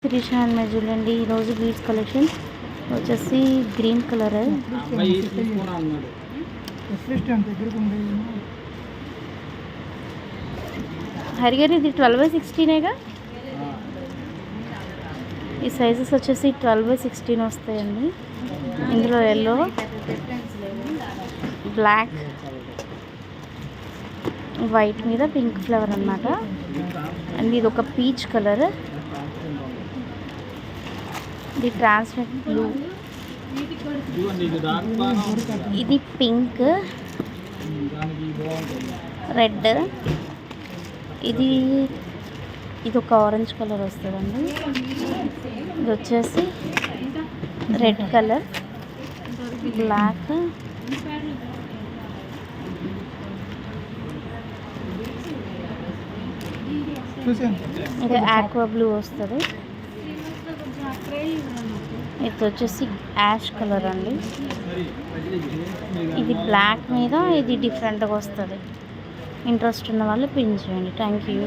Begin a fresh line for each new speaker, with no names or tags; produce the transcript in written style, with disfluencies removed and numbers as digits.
Sirisha handmade చూడండి. ఈరోజు beads collection వచ్చేసి గ్రీన్ కలర్. హరిగారు ఇది 12/16గా. ఈ సైజెస్ వచ్చేసి 12/16 వస్తాయండి. ఇందులో ఎల్లో, బ్లాక్, వైట్ మీద పింక్ ఫ్లవర్ అన్నమాట. అండ్ ఇది ఒక పీచ్ కలర్, ఇది ట్రాన్స్పరెంట్ బ్లూ, ఇది పింక్, రెడ్, ఇది ఒక ఆరెంజ్ కలర్ వస్తుందండి. ఇది వచ్చేసి రెడ్ కలర్, బ్లాక్, ఇది ఆక్వా బ్లూ వస్తుంది. ఇది వచ్చేసి యాష్ కలర్ అండి. ఇది బ్లాక్ మీద ఇది డిఫరెంట్గా వస్తుంది. ఇంట్రెస్ట్ ఉన్న వాళ్ళు పిన్ చేయండి. Thank you.